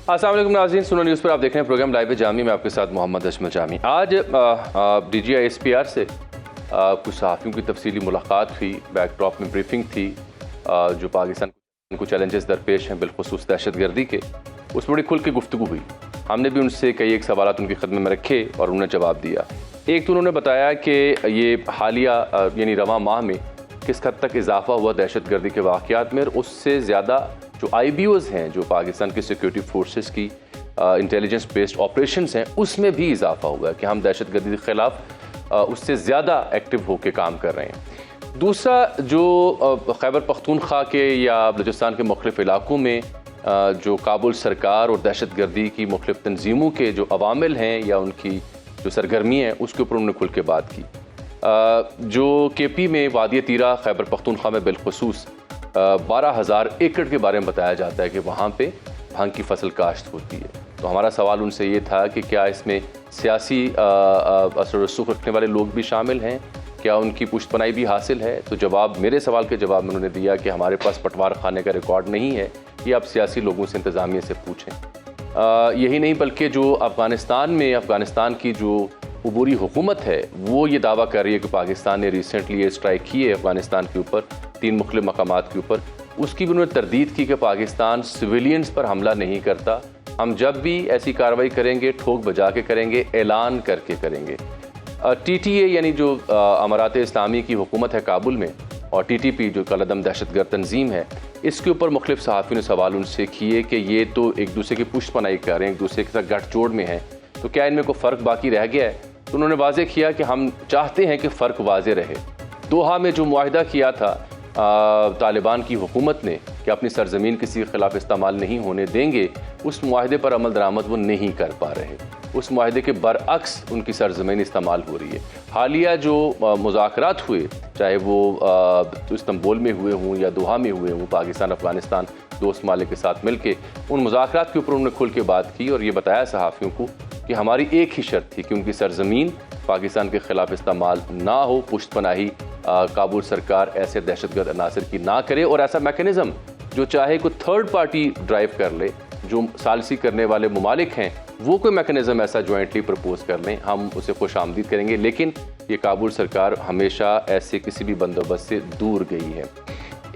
अस्सलाम वालेकुम नाज़रीन, सुनो न्यूज़ पर आप देख रहे हैं प्रोग्राम लाइव जामी में आपके साथ मोहम्मद अशमल जामी। आज DGI-SPR से कुछ सहाफ़ियों की तफसीली मुलाकात हुई, बैकड्रॉप में ब्रीफिंग थी। जो पाकिस्तान को चैलेंजेस दरपेश हैं बिलखुसूस दहशतगर्दी के, उस बड़ी खुल के गुफ्तगू हुई। हमने भी उनसे कई एक सवालात उनकी खिदमत में रखे और उन्होंने जवाब दिया। एक तो उन्होंने बताया कि ये हालिया यानी रवां माह में किस हद तक इजाफा हुआ दहशतगर्दी के वाक़यात में, और उससे ज़्यादा जो IBOs हैं, जो पाकिस्तान की सिक्योरिटी फोर्सेस की इंटेलिजेंस बेस्ड ऑपरेशंस हैं, उसमें भी इजाफा हुआ है कि हम दहशतगर्दी के ख़िलाफ़ उससे ज़्यादा एक्टिव होकर काम कर रहे हैं। दूसरा, जो खैबर पख्तूनख्वा के या बलूचिस्तान के मुख्तलिफ़ इलाकों में जो काबुल सरकार और दहशतगर्दी की मुख्तलिफ़ तंजीमों के जो अवामिल हैं या उनकी जो सरगर्मी है, उसके ऊपर उन्होंने खुल के बात की। जो KP में वादी तीरा खैबर पख्तूनख्वा में बिलखुसूस 12,000 एकड़ के बारे में बताया जाता है कि वहाँ पे भांग की फसल काश्त होती है। तो हमारा सवाल उनसे ये था कि क्या इसमें सियासी असर रसूख रखने वाले लोग भी शामिल हैं, क्या उनकी पुश्तपनाही भी हासिल है? तो जवाब, मेरे सवाल के जवाब में उन्होंने दिया कि हमारे पास पटवार खाने का रिकॉर्ड नहीं है, ये आप सियासी लोगों से, इंतज़ामिया से पूछें। यही नहीं बल्कि जो अफ़गानिस्तान की जो अबूरी हुकूमत है, वो ये दावा कर रही है कि पाकिस्तान ने रिसेंटली ये स्ट्राइक की है अफ़गानिस्तान के ऊपर 3 मुख्तलिफ़ मकामात के ऊपर। उसकी भी उन्होंने तरदीद की कि पाकिस्तान सिविलियंस पर हमला नहीं करता, हम जब भी ऐसी कार्रवाई करेंगे ठोक बजा के करेंगे, ऐलान करके करेंगे। TTA यानी जो अमारात इस्लामी की हुकूमत है काबुल में, और TTP जो कलदम दहशतगर्द तंजीम है, इसके ऊपर मुख्तलिफ़ सहाफ़ियों ने सवाल उनसे किए कि ये तो एक दूसरे की पुश्तपनाही कर रहे हैं, एक दूसरे के साथ गठजोड़ में हैं, तो क्या इनमें कोई फ़र्क बाकी रह गया है? तो उन्होंने वाज़ेह किया कि हम चाहते हैं कि फ़र्क वाज़ेह रहे। दोहा में जो मुआहिदा किया था तालिबान की हुकूमत ने कि अपनी सरजमीन किसी के ख़िलाफ़ इस्तेमाल नहीं होने देंगे, उस मुआहिदे पर अमल दरामद वो नहीं कर पा रहे। उस मुआहिदे के बरअक्स उनकी सरजमीन इस्तेमाल हो रही है। हालिया जो मुज़ाकरात हुए, चाहे वो इस्तांबुल में हुए हों या दोहा में हुए हों, पाकिस्तान अफ़गानिस्तान दोस्त मालिक के साथ मिलके, उन मुज़ाकरात के ऊपर उन्होंने खुल के बात की और ये बताया सहाफ़ियों को कि हमारी एक ही शर्त थी कि उनकी सरजमीन पाकिस्तान के ख़िलाफ़ इस्तेमाल ना हो, पुश्तपनाही काबुल सरकार ऐसे दहशतगर्द अनासर की ना करे, और ऐसा मैकेनिज़्म जो चाहे कोई थर्ड पार्टी ड्राइव कर ले, जो सालसी करने वाले ममालिक हैं, वो कोई मैकेनिज़्म ऐसा जॉइंटली प्रपोज कर लें, हम उसे खुश आमदीद करेंगे। लेकिन ये काबुल सरकार हमेशा ऐसे किसी भी बंदोबस्त से दूर गई है।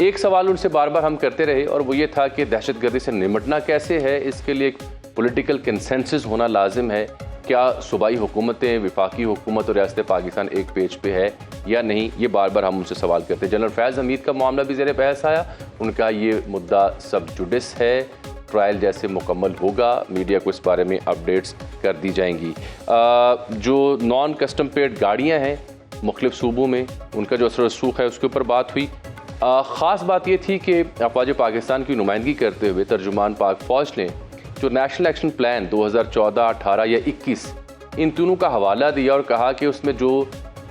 एक सवाल उनसे बार बार हम करते रहे और वो ये था कि दहशतगर्दी से निमटना कैसे है, इसके लिए एक पॉलिटिकल कंसेंसस होना लाजिम है। क्या सूबाई हुकूमतें, विफाकी हुकूमत और रियासत पाकिस्तान एक पेज पे है या नहीं, ये बार बार हम उनसे सवाल करते हैं। जनरल फैज़ हमीद का मामला भी ज़ेर बहस आया, उनका ये मुद्दा सब जुडिस है, ट्रायल जैसे मुकम्मल होगा, मीडिया को इस बारे में अपडेट्स कर दी जाएंगी। जो नॉन कस्टम पेड गाड़ियाँ हैं मुख्तलिफ सूबों में, उनका जो असर रसूख है उसके ऊपर बात हुई। ख़ास बात ये थी कि अफ़वाज पाकिस्तान की नुमाइंदगी करते हुए तर्जुमान पाक फ़ौज ने जो नेशनल एक्शन प्लान 2014, 18 या 21, इन तीनों का हवाला दिया और कहा कि उसमें जो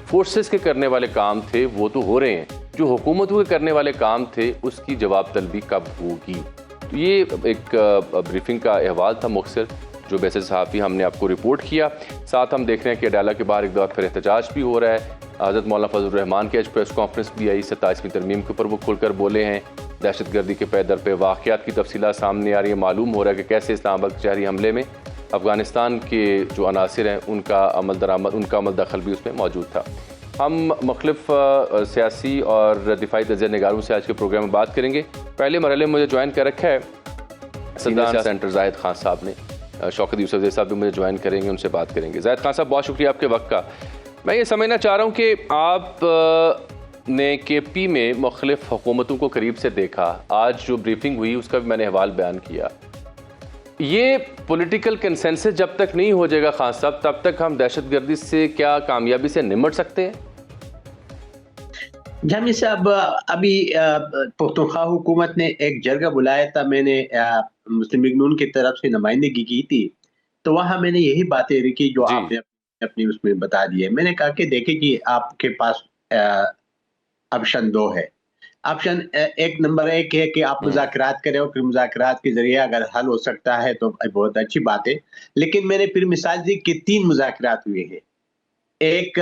फोर्सेस के करने वाले काम थे वो तो हो रहे हैं, जो हुकूमतों के करने वाले काम थे उसकी जवाब तलबी कब होगी। तो ये एक ब्रीफिंग का अहवाल था मुख्तसर, जो वैसे सहाफ़ी हमने आपको रिपोर्ट किया। साथ हम देख रहे हैं कि अडाला के बाहर एक बार फिर एहतजाज भी हो रहा है। हज़रत मौलाना फजल रहमान की आज प्रेस कॉन्फ्रेंस भी आई, 27वीं तरमीम के ऊपर वो खुलकर बोले हैं। दहशतगर्दी के पैदर पे वाक़यात की तफसीलात सामने आ रही है। मालूम हो रहा है कि कैसे इस्लामाबाद शहरी हमले में अफ़गानिस्तान के जो अनासिर हैं उनका अमल दखल भी उसमें मौजूद था। हम मुख्तलिफ सियासी और दिफाई तज्ज़िया निगारों से आज के प्रोग्राम में बात करेंगे। पहले मरहले में मुझे ज्वाइन कर रखा है सदर सेंटर जाहिद खान साहब ने, शौकत यूसुफ साहब भी मुझे ज्वाइन करेंगे, उनसे बात करेंगे। जाहिद खान साहब, बहुत शुक्रिया आपके वक्त का। मैं ये समझना चाह रहा हूँ कि आप ने KP में मुख्तलिफ हुकूमतों को करीब से देखा, आज जो ब्रीफिंग हुई उसका भी मैंने हवाल बयान किया। ये पॉलिटिकल कंसेंसस जब तक नहीं हो जाएगा खान साहब, तब तक हम दहशतगर्दी से क्या कामयाबी से निमट सकते हैं? जामी साहब, अभी पुख्तनख्वा हुकूमत ने एक जरगा बुलाया था, मैंने मुस्लिम लीग नून की तरफ से नुमाइंदगी की थी, तो वहाँ मैंने यही बातें रखी जो आपने अपनी उसमें बता दी है। मैंने कहा कि देखिए कि आपके पास ऑप्शन 2 है। ऑप्शन एक नंबर 1 है कि आप मुज़ाकरात करें और फिर मुज़ाकरात के ज़रिए अगर हल हो सकता है तो बहुत अच्छी बात है। लेकिन मैंने फिर मिसाल दी कि 3 मुज़ाकरात हुए हैं। एक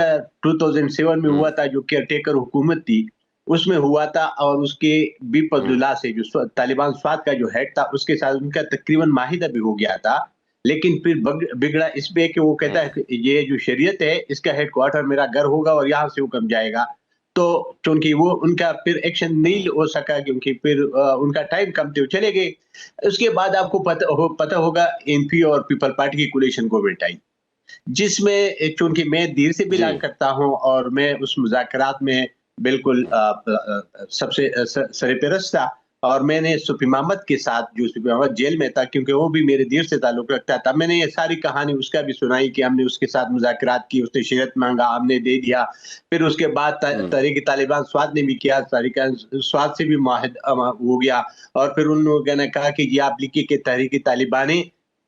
2007 में हुआ था जो केयरटेकर हुकूमत थी, उसमें हुआ था, और उसके भी फजलुल्लाह से जो तालिबान स्वात का जो हेड था उसके साथ उनका तकरीबन माहिदा भी हो गया था। लेकिन फिर बिगड़ा इस पे कि वो कहता है कि ये जो शरीयत है इसका हेडक्वार्टर मेरा घर होगा और यहाँ से हुक्म जाएगा। तो चूंकि वो उनका फिर एक्शन नहीं हो सका, क्योंकि फिर उनका टाइम कम थे, वो चले गए। उसके बाद आपको पता होगा एनपी और पीपल पार्टी की कोलिशन गवर्नमेंट आई, जिसमें चूंकि मैं दीर से जी। बिलोंग करता हूं और मैं उस मुज़ाकरात में बिल्कुल सबसे सरपरस्त था, और मैंने सूफी मोहम्मद के साथ, जो सूफी मोहम्मद जेल में था क्योंकि वो भी मेरे दीर से ताल्लुक रखता था, मैंने ये सारी कहानी उसका भी सुनाई कि हमने उसके साथ मुज़ाकरात की, उसने शरीयत मांगा, हमने दे दिया। फिर उसके बाद तहरीक तालिबान स्वात ने भी किया, तहरीक स्वात से भी मुआहदा हो गया, और फिर उन लोगों ने कहा कि जी आप लिखिए कि तहरीक तालिबानी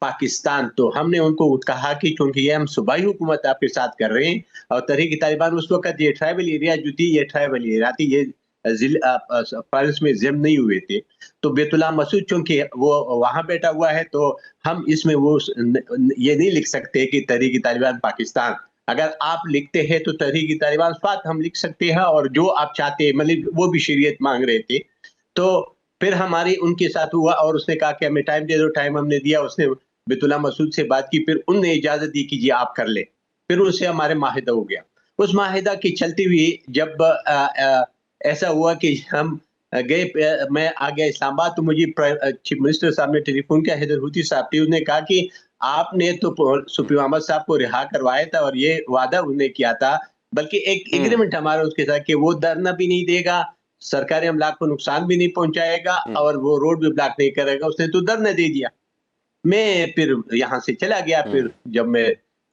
पाकिस्तान। तो हमने उनको कहा कि क्योंकि ये हम सूबाई हुकूमत आपके साथ कर रहे हैं, और तहरीक तालिबान उस वक्त ये ट्राइबल एरिया जो थी, ये ट्राइबल एरिया थी, ये फारिस में जिम नहीं हुए थे। तो बेतुल्लाह मसूद चूंकि वो वहां बैठा हुआ है, तो हम इसमें वो ये नहीं लिख सकते कि तहरीक तालिबान पाकिस्तान। अगर आप लिखते हैं तो तहरीक तालिबान स्वात हम लिख सकते हैं, और जो आप चाहते हैं, मतलब वो भी शरीयत मांग रहे थे। तो फिर हमारी उनके साथ हुआ, और उसने कहा कि हमें टाइम दे दो, टाइम हमने दिया। उसने बेतुल्लाह मसूद से बात की, फिर उनने इजाजत दी कि जी आप कर ले। फिर उससे हमारे माहिदा हो गया। उस माहिदा की चलती हुई जब ऐसा हुआ कि हम गए, मैं आ गया इस्लामाबाद, तो मुझे चीफ मिनिस्टर साहब ने टेलीफोन किया, हैदर हुती साहब थे, उन्होंने कहा कि आपने तो सूफी मोहम्मद साहब को रिहा करवाया था, और ये वादा उन्होंने किया था, बल्कि एक एग्रीमेंट हमारा उसके साथ कि वो धरना भी नहीं देगा, सरकारी अमलाक को नुकसान भी नहीं पहुंचाएगा, और वो रोड भी ब्लॉक नहीं करेगा। उसने तो धरना दे दिया। मैं फिर यहाँ से चला गया। फिर जब मैं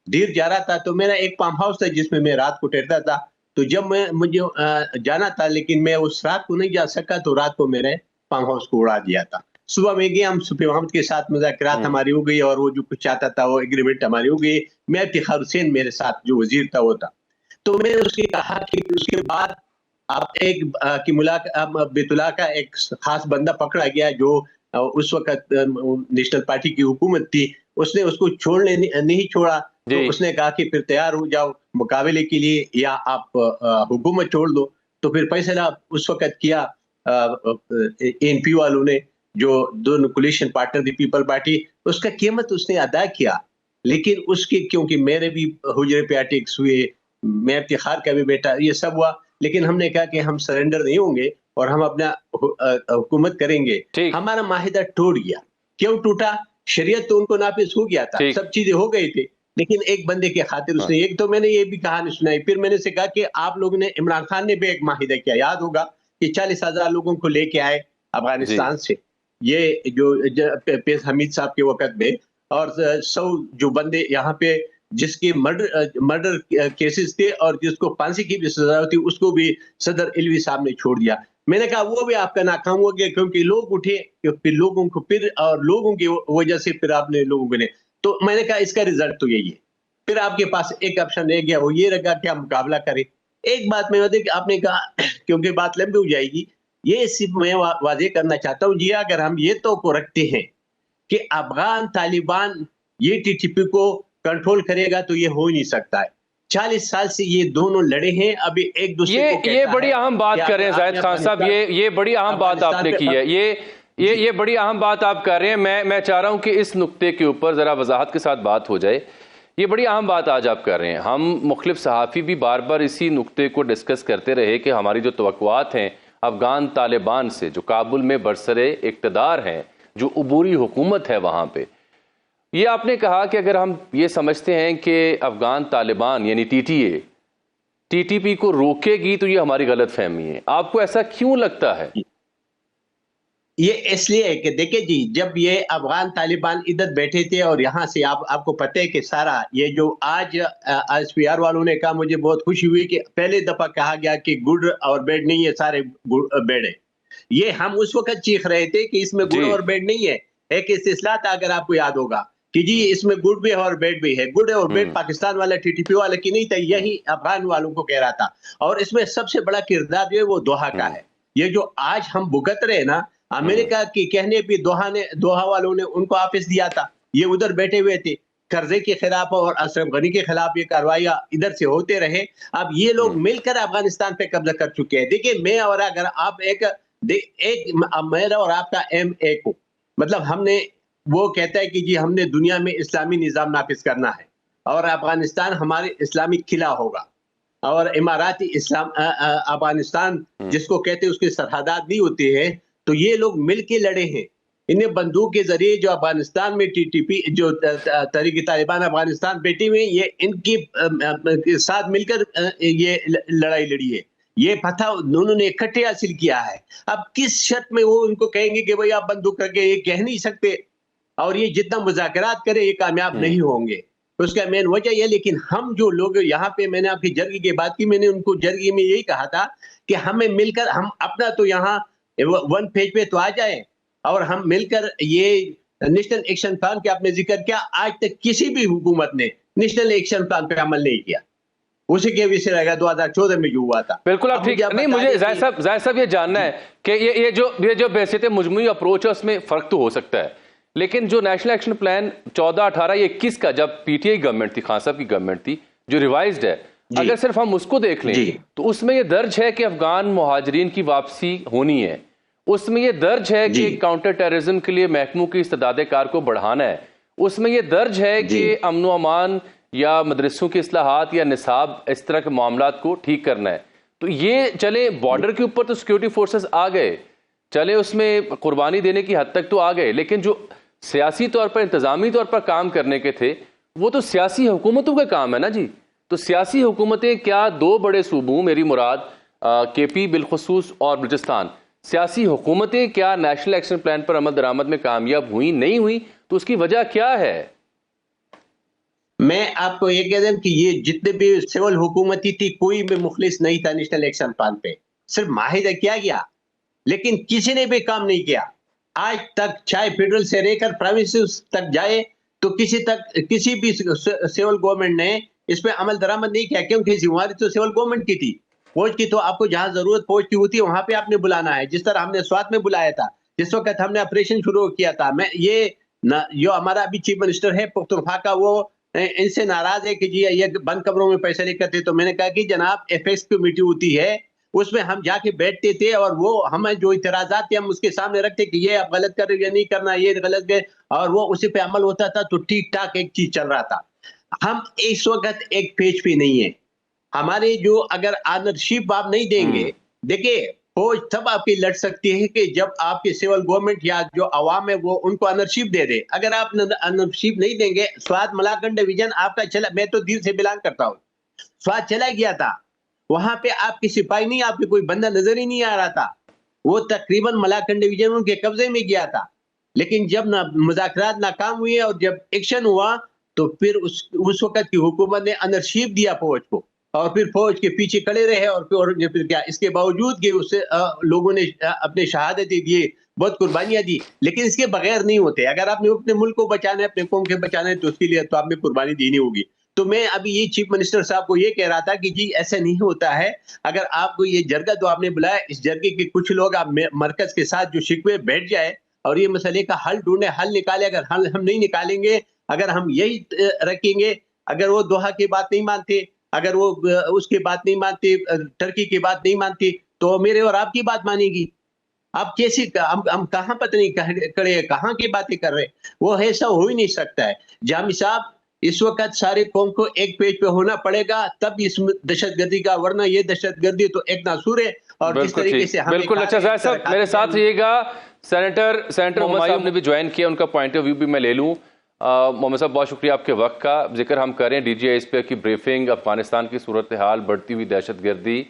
दीर जा रहा था, तो मेरा एक फार्म हाउस था जिसमें मैं रात को ठहरता था। तो जब मुझे जाना था, लेकिन मैं उस रात को नहीं जा सका, तो रात को मेरे फार्म हाउस को उड़ा दिया था। सुबह में गया, हम सूफी मोहम्मद के साथ मुज़ाकरात हमारी हो गई, और वो जो कुछ चाहता था वो एग्रीमेंट हमारी हो गई। मैं इफ्तिखार हुसैन मेरे साथ जो वजीर था वो था। तो मैंने उससे कहा कि उसके बाद आप एक की मुलाकात, बेतुल्लाह का एक खास बंदा पकड़ा गया जो उस वक्त नेशनल पार्टी की हुकूमत थी, उसने उसको छोड़ने नहीं छोड़ा। तो जी। उसने कहा कि फिर तैयार हो जाओ मुकाबले के लिए, या आप हुकूमत छोड़ दो। तो फिर फैसला उस वक्त किया एनपी वालों ने, जो दोनों कोलिशन पार्टनर थी पीपल पार्टी, उसका कीमत उसने अदा किया। लेकिन उसके क्योंकि मेरे भी हुजरे पे अटैक्स हुए, मैं इफ्तिखार का भी बेटा, ये सब हुआ, लेकिन हमने कहा कि हम सरेंडर नहीं होंगे और हम अपना हुकूमत करेंगे। ठीक। हमारा माहिदा टूट गया। क्यों टूटा? शरीयत तो उनको नाफिज हो गया था, ठीक। सब चीजें हो गई थी, लेकिन एक बंदे की खातिर हाँ। उसने, एक तो मैंने ये भी कहानी सुनाई, फिर मैंने से कहा कि आप लोगों ने, इमरान खान ने भी एक माहिदा किया, याद होगा कि 40,000 लोगों को लेके आए जी। अफगानिस्तान से, ये जो पेश हमीद साहब के वक्त में, और 100 जो बंदे यहाँ पे जिसके मर्डर केसेस थे और जिसको फांसी की भी सजा होती, उसको भी सदर इलवी साहब ने छोड़ दिया। मैंने कहा वो भी आपका नाकाम हो गया, क्योंकि लोग उठे, क्योंकि लोगों को फिर, और लोगों की वजह से फिर आपने लोगों को ने, तो मैंने कहा इसका रिजल्ट तो यही है। फिर आपके पास एक ऑप्शन रह गया, वो ये रहा कि आप मुकाबला करें। एक बात मैं आपने कहा क्योंकि बात लंबी हो जाएगी, ये सिर्फ मैं वाजे करना चाहता हूँ जी, अगर हम ये तो को रखते हैं कि अफगान तालिबान ये टीटीपी को कंट्रोल करेगा, तो ये हो ही नहीं सकता है। 40 साल से ये दोनों लड़े हैं, अभी एक दूसरे को ये कहता बड़ी है अहम कि बात कर रहे हैं जाहिद आपने खान साहब, ये बड़ी अहम बात अफगानिस्तान आपने की पे है। ये बड़ी अहम बात आप कर रहे हैं। मैं चाह रहा हूं कि इस नुक्ते के ऊपर जरा वजाहत के साथ बात हो जाए। ये बड़ी अहम बात आज आप कर रहे हैं। हम मुख्तलिफ सहाफ़ी भी बार बार इसी नुक्ते को डिस्कस करते रहे कि हमारी जो तवक्कुआत हैं अफगान तालिबान से, जो काबुल में बरसरे इक़्तिदार हैं, जो अबूरी हुकूमत है वहाँ पे, ये आपने कहा कि अगर हम ये समझते हैं कि अफगान तालिबान यानी टीटीपी को रोकेगी तो ये हमारी गलत फहमी है। आपको ऐसा क्यों लगता है? ये इसलिए है कि देखिए जी, जब ये अफगान तालिबान इधर बैठे थे, और यहाँ से आपको पता है कि सारा ये जो आज एसपीआर वालों ने कहा, मुझे बहुत खुशी हुई कि पहले दफा कहा गया कि गुड और बैड नहीं है, सारे बैड है। ये हम उस वक्त चीख रहे थे कि इसमें गुड जी। और बैड नहीं है। एक इस्तिस्लाह था, अगर आपको याद होगा, कि जी इसमें गुड भी है और बैड भी है। गुड और बैड पाकिस्तान वाला टीटीपी वाला की नहीं था, यही अफगान वालों को कह रहा था। और इसमें सबसे बड़ा किरदार जो है वो दोहा का है। ये जो आज हम भुगत रहे ना, अमेरिका की कहने पे दोहा वालों ने उनको ऑफिस दिया था, ये उधर बैठे हुए थे। कर्जे के खिलाफ और अशरफ गनी के खिलाफ ये कार्रवाइयां इधर से होते रहे। अब ये लोग मिलकर अफगानिस्तान पे कब्जा कर चुके हैं। देखिए, मैं और अगर आप मेरा और आपका एम एक हो, मतलब हमने, वो कहता है कि जी हमने दुनिया में इस्लामी निजाम नाफिज करना है और अफगानिस्तान हमारे इस्लामिक किला होगा, और इमाराती इस्लाम अफगानिस्तान जिसको कहते हैं उसकी सरहदात नहीं होती है। तो ये लोग मिल के लड़े हैं, इन्हें बंदूक के जरिए जो अफगानिस्तान में टीटीपी जो तहरीक तालिबान अफगानिस्तान बैठी हुई, ये इनकी के साथ मिलकर ये लड़ाई लड़ी है। ये फतह उन्होंने इकट्ठे हासिल किया है। अब किस शर्त में वो उनको कहेंगे कि भाई आप बंदूक करके, ये कह नहीं सकते, और ये जितना मुज़ाकरात करे ये कामयाब नहीं होंगे। उसका मेन वजह यह, लेकिन हम जो लोग यहाँ पे, मैंने आपकी जर्गी की बात की, मैंने उनको जर्गी में यही कहा था कि हमें मिलकर, हम अपना तो यहाँ वन पेज पे तो आ जाए, और हम मिलकर ये नेशनल एक्शन प्लान के आपने जिक्र किया, आज तक किसी भी हुकूमत ने नेशनल एक्शन प्लान पे अमल नहीं किया। उसी के विषय रहेगा 2014 में जो हुआ था। बिल्कुल, आप ठीक नहीं, मुझे जाहिर साहब ये जानना है कि ये जो बहसीत मुजमुई अप्रोच है उसमें फर्क तो हो सकता है, लेकिन जो नेशनल एक्शन प्लान 14, 18 या 21 का, जब पीटीआई गवर्नमेंट थी, खान साहब की गवर्नमेंट थी, जो रिवाइज्ड है, अगर सिर्फ हम उसको देख लें तो उसमें ये दर्ज है कि अफगान मुहाजिरीन की वापसी होनी है, उसमें ये दर्ज है कि काउंटर टेररिज्म के लिए महकमों की इस्तेदाद कार को बढ़ाना है, उसमें ये दर्ज है कि अमन अमान या मदरसों की इस्लाहात या निसाब, इस तरह के मामलात को ठीक करना है। तो ये चले बॉर्डर के ऊपर तो सिक्योरिटी फोर्सेस आ गए, चले उसमें कुर्बानी देने की हद तक तो आ गए, लेकिन जो सियासी तौर पर, इंतजामी तौर पर काम करने के थे, वो तो सियासी हुकूमतों का काम है ना जी। तो सियासी हुकूमतें क्या, दो बड़े सूबों, मेरी मुराद केपी बिलखुसूस और बलूचिस्तान, सियासी हुकूमतें क्या नेशनल एक्शन प्लान पर अमल दरामद में कामयाब हुई, नहीं हुई? तो उसकी वजह क्या है? मैं आपको ये कह दूं कि ये जितने भी सिविल हुकूमती थी, कोई भी मुखलिस नहीं था नेशनल एक्शन प्लान पे। सिर्फ माहिदा किया गया, लेकिन किसी ने भी काम नहीं किया आज तक। चाहे फेडरल से लेकर प्रोविंसेस तक जाए, तो किसी भी सिविल गवर्नमेंट ने इस पे अमल दरामद नहीं किया, क्योंकि जिम्मेवारी तो सिविल गवर्नमेंट की थी। फौज की तो आपको जहां जरूरत फौज की होती है वहां पे आपने बुलाना है, जिस तरह हमने स्वात में बुलाया था, जिस वक्त हमने ऑपरेशन शुरू किया था। मैं ये जो हमारा अभी चीफ मिनिस्टर है पुख्तनख्वा का, वो इनसे नाराज है कि जी ये बंद कमरों में पैसे लेकर थे। तो मैंने कहा कि जनाब, एफएक्स कमेटी होती है, उसमें हम जाके बैठते थे, और वो हमें जो इतराजात थे हम उसके सामने रखते कि ये आप गलत कर रहे हो, ये नहीं करना, ये गलत है, और वो उसी पे अमल होता था। तो ठीक ठाक एक चीज चल रहा था। हम इस वक्त एक पेज पे नहीं है हमारे, जो अगर ऑनरशिप आप नहीं देंगे, देखिए फौज तब आपकी लड़ सकती है कि जब आपकी सिविल गवर्नमेंट या जो अवाम है वो उनको ऑनरशिप दे दे। अगर आप ऑनरशिप नहीं देंगे, स्वात मलाकंड डिवीजन आपका चला, मैं तो दिल से बिलोंग करता हूँ, स्वात चला गया था, वहां पे आपकी सिपाही नहीं, आपके कोई बंदा नजर ही नहीं आ रहा था, वो तकरीबन मलाकंड डिवीजन उनके कब्जे में गया था। लेकिन जब मुज़ाकरात नाकाम हुए और जब एक्शन हुआ, तो फिर उस वक्त की हुकूमत ने ऑनरशिप दिया फौज को, और फिर फौज के पीछे खड़े रहे, और फिर क्या, इसके बावजूद कि उससे लोगों ने अपने शहादतें दिए, बहुत कुर्बानियां दी, लेकिन इसके बगैर नहीं होते। अगर आपने अपने मुल्क को बचाना है, अपने कौम के बचाना है, तो उसके लिए तो आपने कुर्बानी देनी होगी। तो मैं अभी ये चीफ मिनिस्टर साहब को ये कह रहा था कि जी ऐसा नहीं होता है। अगर आपको ये जरगा तो आपने बुलाया, इस जरगे के कुछ लोग आप मरकज के साथ जो शिकवे बैठ जाए और ये मसले का हल ढूंढे, हल निकाले। अगर हल हम नहीं निकालेंगे, अगर हम यही रखेंगे, अगर वो दोहा की बात नहीं मानते, अगर वो उसकी बात नहीं मानती, टर्की की बात नहीं मानती, तो मेरे और आपकी बात मानेगी। आप कैसे, हम कहाँ पता नहीं खड़े, कहाँ की बातें कर रहे, वो ऐसा हो ही नहीं सकता है। जामी साहब, इस वक्त सारे कौम को एक पेज पे होना पड़ेगा, तब इस दहशतगर्दी का, वरना ये दहशतगर्दी तो एक नासूर है। और जिस तरीके से बिल्कुल, अच्छा जाहिर साहब मेरे साथ रहिएगा। सेनेटर हुमायूं ने भी ज्वाइन किया, उनका पॉइंट ऑफ व्यू भी मैं ले लूँ। मोहम्मद साहब, बहुत शुक्रिया आपके वक्त का। जिक्र हम करें DGISP की ब्रीफिंग, अफगानिस्तान की सूरत हाल, बढ़ती हुई दहशतगर्दी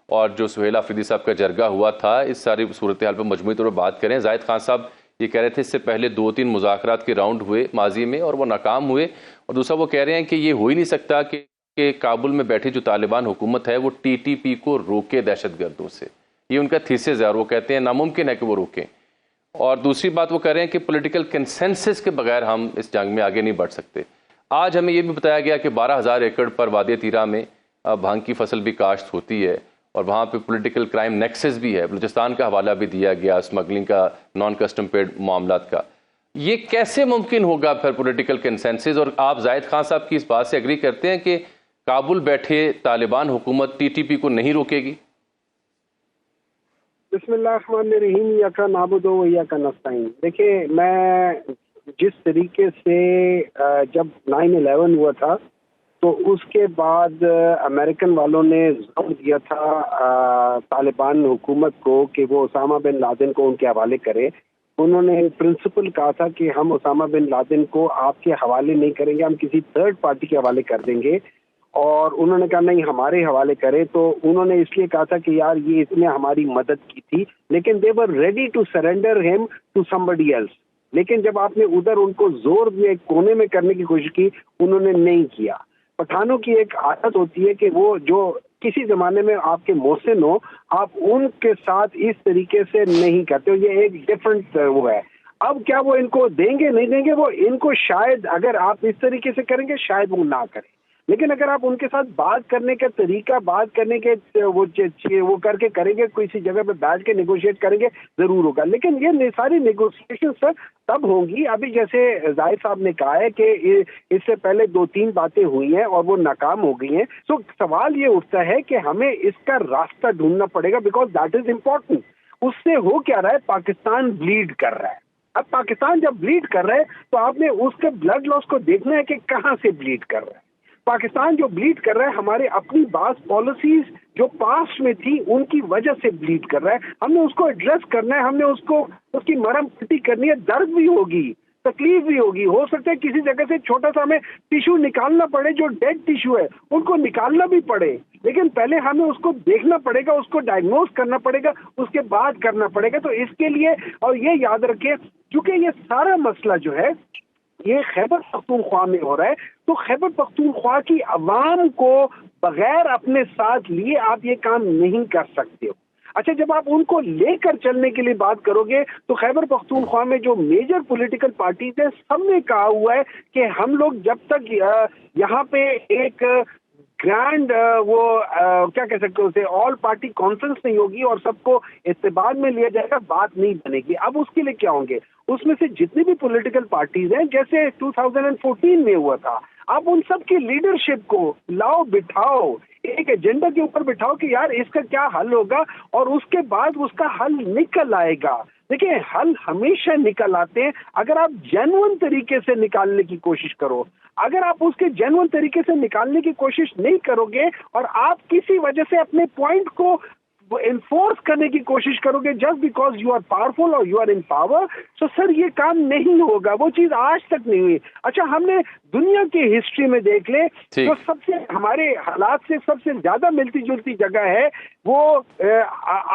और जो सुहेल आफरीदी साहब का जरगा हुआ था, इस सारी सूरत हाल पर मजमूई तौर पर बात करें। जाहिद खान साहब ये कह रहे थे इससे पहले 2-3 मुज़ाकरात के राउंड हुए माजी में और वो नाकाम हुए, और दूसरा वो कह रहे हैं कि ये हो ही नहीं सकता कि काबुल में बैठी जो तालिबान हुकूमत है वो TTP को रोके दहशतगर्दों से। ये उनका थीसिस है और वो कहते हैं नामुमकिन है कि वो रोकें। और दूसरी बात वो कह रहे हैं कि पॉलिटिकल कंसेंसस के बगैर हम इस जंग में आगे नहीं बढ़ सकते। आज हमें ये भी बताया गया कि 12,000 एकड़ पर वादी तीरा में भांग की फसल भी काश्त होती है और वहाँ पे पॉलिटिकल क्राइम नेक्सस भी है। बलूचिस्तान का हवाला भी दिया गया, स्मगलिंग का, नॉन कस्टम पेड मामलात का। ये कैसे मुमकिन होगा फिर पॉलिटिकल कंसेंसस? और आप जाहिद खान साहब की इस बात से एग्री करते हैं कि काबुल बैठे तालिबान हुकूमत टीटीपी को नहीं रोकेगी? बिस्मिल्लाहिर्रहमानिर्रहीम, यका नाबुदु व यका नस्तईन। देखिए, मैं जिस तरीके से जब 9/11 हुआ था तो उसके बाद अमेरिकन वालों ने जोर दिया था तालिबान हुकूमत को कि वो उसामा बिन लादेन को उनके हवाले करे। उन्होंने प्रिंसिपल कहा था कि हम उसामा बिन लादेन को आपके हवाले नहीं करेंगे, हम किसी थर्ड पार्टी के हवाले कर देंगे। और उन्होंने कहा नहीं, हमारे हवाले करे। तो उन्होंने इसलिए कहा था कि यार ये इसने हमारी मदद की थी, लेकिन they were ready to surrender him to somebody else. लेकिन जब आपने उधर उनको जोर में कोने में करने की कोशिश की, उन्होंने नहीं किया। पठानों की एक आदत होती है कि वो जो किसी जमाने में आपके मोहसिन हो, आप उनके साथ इस तरीके से नहीं करते हो। ये एक डिफरेंट वो है। अब क्या वो इनको देंगे नहीं देंगे, वो इनको शायद अगर आप इस तरीके से करेंगे शायद वो ना करें, लेकिन अगर आप उनके साथ बात करने का तरीका, बात करने के वो करके करेंगे, किसी जगह पे बैठ के नेगोशिएट करेंगे, जरूर होगा। लेकिन ये सारी नेगोशिएशन सर तब होंगी, अभी जैसे जाहिद साहब ने कहा है कि इससे पहले 2-3 बातें हुई हैं और वो नाकाम हो गई हैं। तो सवाल ये उठता है कि हमें इसका रास्ता ढूंढना पड़ेगा, बिकॉज दैट इज इम्पोर्टेंट। उससे हो क्या रहा है, पाकिस्तान ब्लीड कर रहा है। अब पाकिस्तान जब ब्लीड कर रहा है तो आपने उसके ब्लड लॉस को देखना है कि कहाँ से ब्लीड कर रहा है। पाकिस्तान जो ब्लीड कर रहा है हमारे अपनी बात पॉलिसीज जो पास्ट में थी उनकी वजह से ब्लीड कर रहा है। हमने उसको एड्रेस करना है, हमने उसकी मरहम पट्टी करनी है। दर्द भी होगी, तकलीफ भी होगी, हो सकता है किसी जगह से छोटा सा हमें टिश्यू निकालना पड़े, जो डेड टिश्यू है उनको निकालना भी पड़े, लेकिन पहले हमें उसको देखना पड़ेगा, उसको डायग्नोज करना पड़ेगा, उसके बाद करना पड़ेगा। तो इसके लिए, और ये याद रखें, क्योंकि ये सारा मसला जो है ये खैबर पख्तूनख्वा में हो रहा है, तो खैबर पख्तूनख्वा की अवाम को बगैर अपने साथ लिए आप ये काम नहीं कर सकते हो। अच्छा, जब आप उनको लेकर चलने के लिए बात करोगे तो खैबर पख्तूनख्वा में जो मेजर पॉलिटिकल पार्टीज है, सबने कहा हुआ है कि हम लोग जब तक यहाँ पे एक ग्रैंड क्या कह सकते हो उसे, ऑल पार्टी कॉन्फ्रेंस नहीं होगी और सबको इत्तेबाद में लिया जाएगा, बात नहीं बनेगी। अब उसके लिए क्या होंगे, उसमें से जितनी भी पॉलिटिकल पार्टीज हैं, जैसे 2014 में हुआ था, आप उन सब की लीडरशिप को लाओ, बिठाओ, एक एजेंडा के ऊपर बिठाओ कि यार इसका क्या हल होगा, और उसके बाद उसका हल निकल आएगा। देखिए, हल हमेशा निकल आते हैं अगर आप जेन्युइन तरीके से निकालने की कोशिश करो। अगर आप उसके जेन्युइन तरीके से निकालने की कोशिश नहीं करोगे और आप किसी वजह से अपने पॉइंट को इन्फोर्स करने की कोशिश करोगे just because you are powerful और यू आर इन पावर, तो सर ये काम नहीं होगा। वो चीज आज तक नहीं हुई। अच्छा, हमने दुनिया की हिस्ट्री में देख ले, जो सबसे हमारे हालात से सबसे ज्यादा मिलती जुलती जगह है वो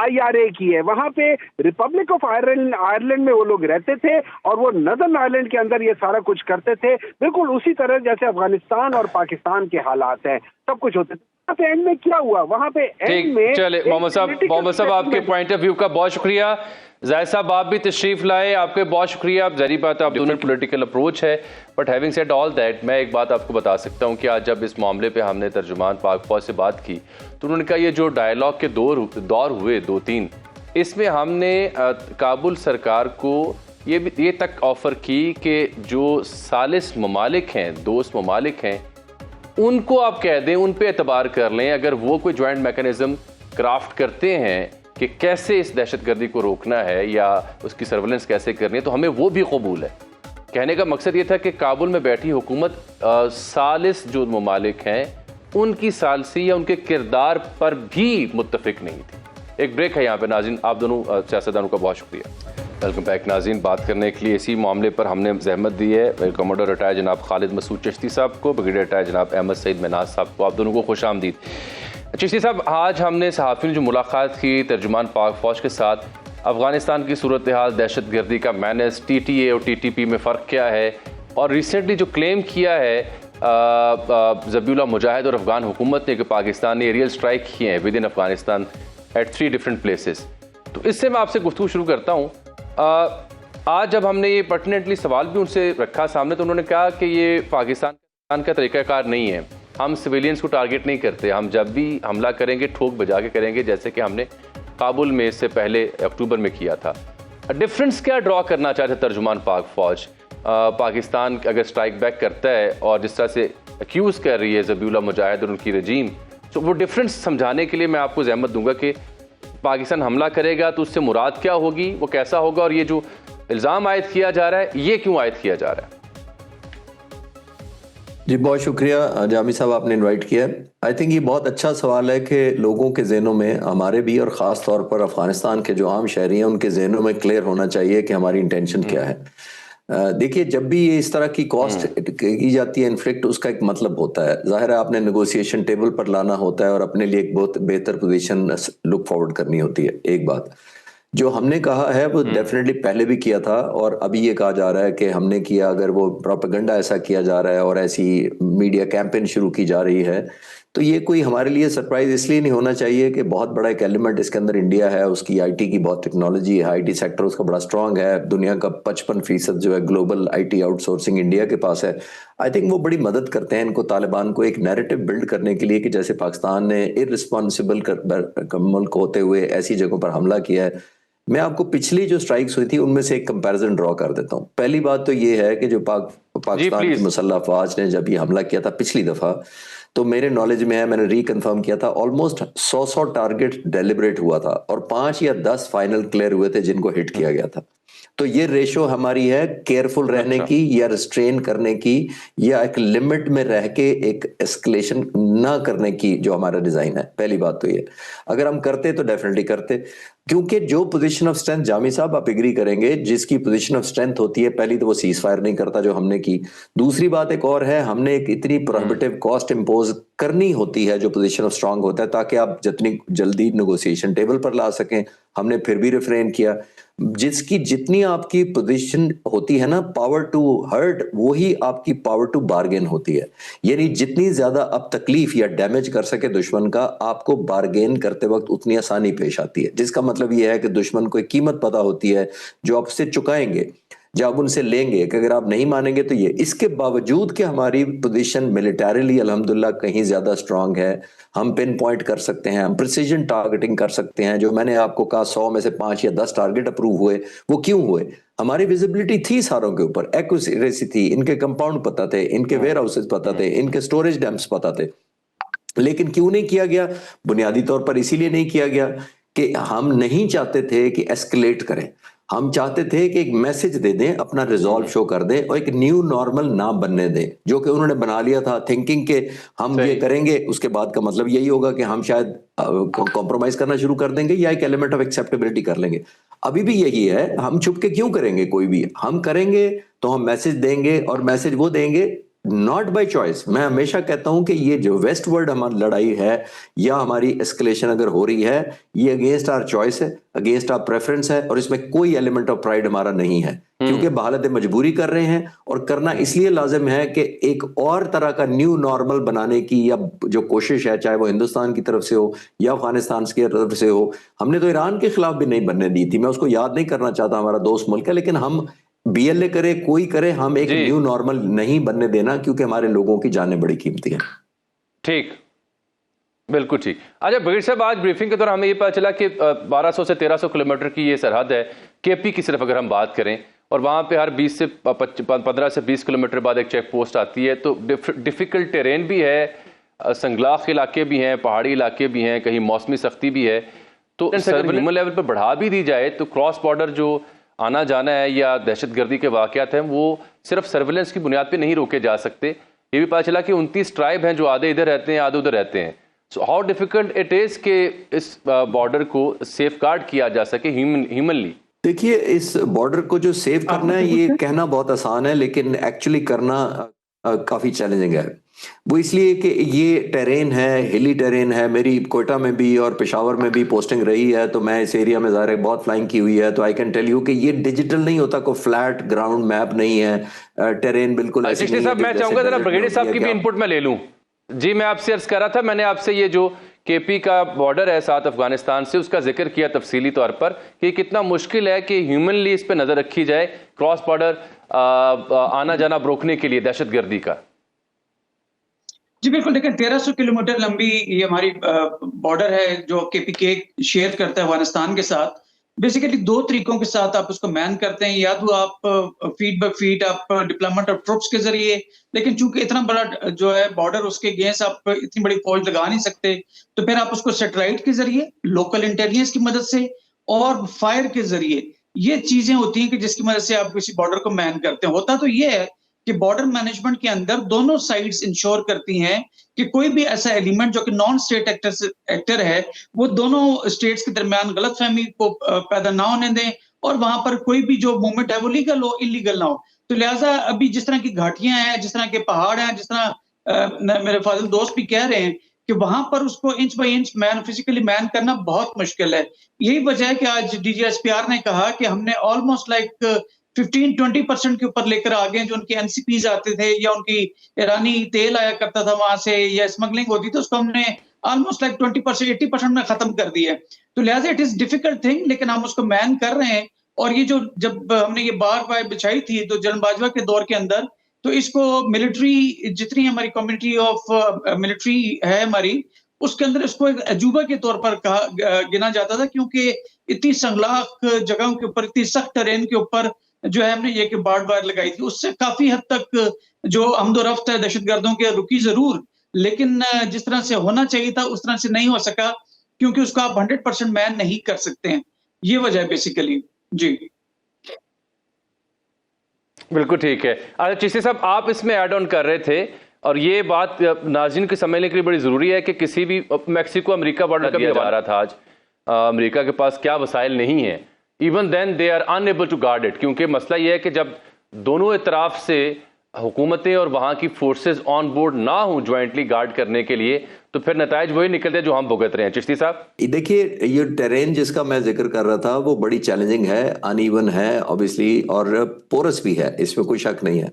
IRA की है। वहां पे रिपब्लिक ऑफ आयरलैंड में वो लोग रहते थे और वो नदर्न आयरलैंड के अंदर ये सारा कुछ करते थे, बिल्कुल उसी तरह जैसे अफगानिस्तान और पाकिस्तान के हालात हैं, सब कुछ होते थे। एंड में क्या हुआ वहां पे एंड में? चले मोहम्मद साहब आपके पॉइंट ऑफ व्यू का बहुत शुक्रिया। जाहिद साहब आप भी तशरीफ लाए, आपके बहुत शुक्रिया। आप जरी बात, आप दोनों पॉलिटिकल अप्रोच है, but having said all that, मैं एक बात आपको बता सकता हूं कि आज जब इस मामले पे हमने तर्जुमान पाक फौज से बात की तो उन्होंने कहा ये जो डायलॉग के दौर हुए 2-3, इसमें हमने काबुल सरकार को ये तक ऑफर की कि जो सालिस ममालिक हैं, दोस्त ममालिक हैं, उनको आप कह दें, उन पे एतबार कर लें, अगर वो कोई जॉइंट मैकेनिज्म क्राफ्ट करते हैं कि कैसे इस दहशतगर्दी को रोकना है या उसकी सर्वेलेंस कैसे करनी है, तो हमें वो भी कबूल है। कहने का मकसद ये था कि काबुल में बैठी हुकूमत सालिस जो ममालिक हैं उनकी सालसी या उनके किरदार पर भी मुत्तफिक नहीं थी। एक ब्रेक है यहाँ पे नाज़रीन, आप दोनों सियासतदानों का बहुत शुक्रिया। वेलकम बैक नाज़रीन। बात करने के लिए इसी मामले पर हमने जहमत दी है कमांडर रिटायर जनाब खालिद मसूद चिश्ती साहब को, ब्रिगेडियर रिटायर जनाब अहमद सईद मनाज साहब को। आप दोनों को खुश आमदीद। चिश्ती साहब, आज हमने सहाफ़ियों ने जो मुलाकात की तर्जुमान पाक फ़ौज के साथ, अफ़गानिस्तान की सूरत हाल, दहशतगर्दी का मैनेज, TTA और TTP में फ़र्क क्या है, और रिसेंटली जो क्लेम किया है ज़बीउल्लाह मुजाहिद और अफ़गान हुकूमत ने कि पाकिस्तान ने एरियल स्ट्राइक किए हैं within Afghanistan at 3 different places, तो इससे मैं आपसे गुफ्तगू शुरू करता हूँ। आज जब हमने ये पर्टिनेंटली सवाल भी उनसे रखा सामने, तो उन्होंने कहा कि ये पाकिस्तान का तरीक़ाकार नहीं है, हम सिविलियंस को टारगेट नहीं करते, हम जब भी हमला करेंगे ठोक बजा के करेंगे, जैसे कि हमने काबुल में इससे पहले अक्टूबर में किया था। डिफरेंस क्या ड्रॉ करना चाहते तर्जुमान पाक फौज? पाकिस्तान अगर स्ट्राइक बैक करता है और जिस तरह से अक्यूज़ कर रही है ज़बीहुल्लाह मुजाहिद और उनकी रजीम, तो वो डिफरेंस समझाने के लिए मैं आपको ज़हमत दूंगा कि पाकिस्तान हमला करेगा तो उससे मुराद क्या होगी, वो कैसा होगा, और ये जो इल्ज़ाम आयद किया जा रहा है ये क्यों आयद किया जा रहा है? जी बहुत शुक्रिया जामी साहब, आपने इनवाइट किया। आई थिंक ये बहुत अच्छा सवाल है कि लोगों के जहनों में, हमारे भी और ख़ास तौर पर अफ़गानिस्तान के जो आम शहरी हैं उनके जहनों में क्लियर होना चाहिए कि हमारी इंटेंशन क्या है। देखिए, जब भी ये इस तरह की कॉस्ट की जाती है इन्फ्लिक्ट, उसका एक मतलब होता है। जाहिर है आपने नेगोशिएशन टेबल पर लाना होता है और अपने लिए एक बहुत बेहतर पोजीशन लुक फॉरवर्ड करनी होती है। एक बात जो हमने कहा है वो डेफिनेटली पहले भी किया था और अभी ये कहा जा रहा है कि हमने किया, अगर वो प्रोपेगेंडा ऐसा किया जा रहा है और ऐसी मीडिया कैंपेन शुरू की जा रही है, तो ये कोई हमारे लिए सरप्राइज इसलिए नहीं होना चाहिए कि बहुत बड़ा एक एलिमेंट इसके अंदर इंडिया है, उसकी आईटी की बहुत टेक्नोलॉजी है, आईटी सेक्टर उसका बड़ा स्ट्रांग है, दुनिया का 55% जो है ग्लोबल आईटी आउटसोर्सिंग इंडिया के पास है। आई थिंक वो बड़ी मदद करते हैं इनको, तालिबान को एक नैरेटिव बिल्ड करने के लिए कि जैसे पाकिस्तान ने इररिस्पॉन्सिबल मुल्क होते हुए ऐसी जगहों पर हमला किया है। मैं आपको पिछली जो स्ट्राइक्स हुई थी उनमें से एक कंपैरिजन ड्रॉ कर देता हूँ। पहली बात तो ये है कि जो पाकिस्तान की मुसल्लह अफवाज ने जब ये हमला किया था पिछली दफा, तो मेरे नॉलेज में है, मैंने रिकन्फर्म किया था, ऑलमोस्ट 100 टारगेट डेलिब्रेट हुआ था और 5 या 10 फाइनल क्लियर हुए थे जिनको हिट किया गया था। तो ये रेशो हमारी है केयरफुल रहने की या रिस्ट्रेन करने की या एक लिमिट में रह के एक एस्केलेशन ना करने की, जो हमारा डिजाइन है। पहली बात तो ये, अगर हम करते तो डेफिनेटली करते, क्योंकि जो पोजीशन ऑफ स्ट्रेंथ, जामी साहब आप एग्री करेंगे, जिसकी पोजीशन ऑफ स्ट्रेंथ होती है, पहली तो वो सीज फायर नहीं करता जो हमने की। दूसरी बात एक और है, हमने एक इतनी प्रोहिबिटिव कॉस्ट इंपोज करनी होती है जो पोजीशन ऑफ स्ट्रांग होता है, ताकि आप जितनी जल्दी नेगोशिएशन टेबल पर ला सकें। हमने फिर भी रिफ्रेन किया। जिसकी जितनी आपकी पोजीशन होती है ना पावर टू हर्ट, वही आपकी पावर टू बार्गेन होती है। यानी जितनी ज्यादा आप तकलीफ या डैमेज कर सके दुश्मन का, आपको बार्गेन करते वक्त उतनी आसानी पेश आती है। जिसका मतलब यह है कि दुश्मन को एक कीमत पता होती है जो आपसे चुकाएंगे, जब आप उनसे लेंगे, कि अगर आप नहीं मानेंगे तो ये। इसके बावजूद कि हमारी पोजीशन मिलिटरीली अल्हम्दुलिल्लाह कहीं ज्यादा स्ट्रांग है, हम पिन पॉइंट कर सकते हैं, हम प्रिसीजन टारगेटिंग कर सकते हैं। जो मैंने आपको कहा 100 में से 5 या 10 टारगेट अप्रूव हुए, वो क्यों हुए? हमारी विजिबिलिटी थी सारों के ऊपर, एक्यूरेसी थी, इनके कंपाउंड पता थे, इनके वेयर हाउसेज पता थे, इनके स्टोरेज डैम्स पता थे। लेकिन क्यों नहीं किया गया? बुनियादी तौर पर इसीलिए नहीं किया गया कि हम नहीं चाहते थे कि एस्केलेट करें। हम चाहते थे कि एक मैसेज दे दें, अपना रिजॉल्व शो कर दें और एक न्यू नॉर्मल ना बनने दें, जो कि उन्होंने बना लिया था थिंकिंग के हम ये करेंगे, उसके बाद का मतलब यही होगा कि हम शायद कॉम्प्रोमाइज करना शुरू कर देंगे या एक एलिमेंट ऑफ एक्सेप्टेबिलिटी कर लेंगे। अभी भी यही है, हम छुप के क्यों करेंगे? कोई भी हम करेंगे तो हम मैसेज देंगे, और मैसेज वो देंगे नॉट बाय चॉइस। मैं हमेशा कहता हूं कि ये जो वेस्ट वर्ल्ड हमारी लड़ाई है या हमारी एस्केलेशन अगर हो रही है, ये अगेंस्ट आवर चॉइस है, अगेंस्ट आवर प्रेफरेंस है, और इसमें कोई एलिमेंट ऑफ प्राइड हमारा नहीं है, क्योंकि बहालत मजबूरी कर रहे हैं। और करना इसलिए लाजिम है कि एक और तरह का न्यू नॉर्मल बनाने की या जो कोशिश है, चाहे वो हिंदुस्तान की तरफ से हो या अफगानिस्तान की तरफ से हो। हमने तो ईरान के खिलाफ भी नहीं बनने दी थी, मैं उसको याद नहीं करना चाहता, हमारा दोस्त मुल्क है, लेकिन हम बीएलए करे कोई करे, हम एक न्यू नॉर्मल नहीं बनने देना, क्योंकि हमारे लोगों की जानें बड़ी कीमती हैं। ठीक, बिल्कुल ठीक। अच्छा बगीर साहब, आज ब्रीफिंग के दौरान हमें ये पता चला कि 1200 से 1300 किलोमीटर की ये सरहद है केपी की सिर्फ अगर हम बात करें, और वहाँ पे हर 15 से 20 किलोमीटर बाद एक चेक पोस्ट आती है। तो डिफ़िकल्ट टेरेन भी है, संगलाख इलाके भी हैं, पहाड़ी इलाके भी हैं, कहीं मौसमी सख्ती भी है। तो ह्यूमन लेवल पर बढ़ा भी दी जाए तो क्रॉस बॉर्डर जो आना जाना है या दहशतगर्दी के वाक़यात हैं, वो सिर्फ सर्विलेंस की बुनियाद पे नहीं रोके जा सकते। ये भी पता चला कि 29 ट्राइब हैं जो आधे इधर रहते हैं आधे उधर रहते हैं। So how difficult it is कि इस बॉर्डर को सेफ गार्ड किया जा सके ह्यूमनली। देखिए, इस बॉर्डर को जो सेव करना है ये कहना बहुत आसान है, लेकिन एक्चुअली करना काफ़ी चैलेंजिंग है। वो इसलिए कि ये टेरेन है, हिली टेरेन है। मेरी कोयटा में भी और पेशावर में भी पोस्टिंग रही है, तो मैं इस एरिया में ज़ाहिर है बहुत फ्लाइंग की हुई है, तो आई कैन टेल यू कि ये डिजिटल नहीं होता, कोई फ्लैट ग्राउंड मैप नहीं है। टेरेन बिल्कुल ऐसी नहीं है। साहब, मैं चाहूँगा जरा ब्रिगेडियर साहब की भी इनपुट में ले लूँ। जी, मैं आपसे अर्ज कर रहा था, मैंने आपसे ये जो केपी का बॉर्डर है साथ अफगानिस्तान से, उसका जिक्र किया तफसीली तौर पर कि कितना मुश्किल है कि ह्यूमनली इस पर नज़र रखी जाए क्रॉस बॉर्डर आना जाना रोकने के लिए दहशतगर्दी का। जी बिल्कुल, देखिए 1300 किलोमीटर लंबी ये हमारी बॉर्डर है जो केपीके शेयर करता है अफगानिस्तान के साथ। बेसिकली 2 तरीकों के साथ आप उसको मैन करते हैं, या तो आप फीट बाय फीट आप डिप्लॉयमेंट ऑफ ट्रूप्स के ज़रिए, लेकिन चूँकि इतना बड़ा जो है बॉर्डर उसके अगेंस्ट आप इतनी बड़ी फ़ौज लगा नहीं सकते, तो फिर आप उसको सैटेलाइट के ज़रिए, लोकल इंटेलिजेंस की मदद से और फायर के ज़रिए, ये चीज़ें होती हैं कि जिसकी मदद से आप किसी बॉर्डर को मैन करते हैं। होता तो ये है कि बॉर्डर मैनेजमेंट के अंदर दोनों साइड्स इंश्योर करती हैं कि कोई भी ऐसा एलिमेंट जो कि नॉन स्टेट एक्टर है, वो दोनों स्टेट्स के दरमियान गलतफहमी को पैदा ना होने दें, और वहां पर कोई भी जो मूवमेंट है वो लीगल हो, इलीगल ना हो। तो लिहाजा अभी जिस तरह की घाटियां हैं, जिस तरह के पहाड़ हैं, जिस तरह मेरे फाजिल दोस्त भी कह रहे हैं कि वहां पर उसको inch by inch physically man करना बहुत मुश्किल है। यही वजह है कि आज डीजीएसपीआर ने कहा कि हमने ऑलमोस्ट लाइक 15-20% के ऊपर लेकर आ गए, जो उनके एनसीपीज आते थे या उनकी ईरानी तेल आया करता था वहां से, या स्मगलिंग होती थी, उसको हमने ऑलमोस्ट लाइक 20% 80% में खत्म कर दिया है। तो लिहाजा इट इज डिफिकल्ट थिंग, लेकिन हम उसको मैन कर रहे हैं। और ये जो जब हमने ये बार बिछाई थी तो जनरल बाजवा के दौर के अंदर, तो इसको मिलिट्री, जितनी हमारी कम्युनिटी ऑफ मिलिट्री है हमारी, उसके अंदर इसको एक अजूबा के तौर पर गिना जाता था, क्योंकि इतनी संगलाख जगहों के ऊपर, इतनी सख्त टेरेन के ऊपर जो है हमने ये कि बाड़ लगाई थी, उससे काफी हद तक जो आमदोरफ्त है दहशतगर्दों के रुकी जरूर, लेकिन जिस तरह से होना चाहिए था उस तरह से नहीं हो सका, क्योंकि उसको आप 100% मैन नहीं कर सकते हैं। ये वजह है बेसिकली। जी बिल्कुल ठीक है। अच्छा चिश्ती साहब, आप इसमें ऐड ऑन कर रहे थे, और ये बात नाज़रीन को समझने के लिए बड़ी ज़रूरी है कि किसी भी मैक्सिको अमेरिका बॉर्डर का भी जा रहा था आज, अमेरिका के पास क्या वसाइल नहीं है, even then they are unable to guard it, क्योंकि मसला ये है कि जब दोनों तरफ से हुकूमतें और वहाँ की फोर्सेस ऑन बोर्ड ना हों ज्वाइंटली गार्ड करने के लिए, तो फिर नताइज वही निकलते हैं जो हम भुगत रहे हैं। चिश्ती साहब देखिए, ये टेरेन जिसका मैं जिक्र कर रहा था वो बड़ी चैलेंजिंग है, अनइवन है ऑब्वियसली, और पोरस भी है, इसमें कोई शक नहीं है।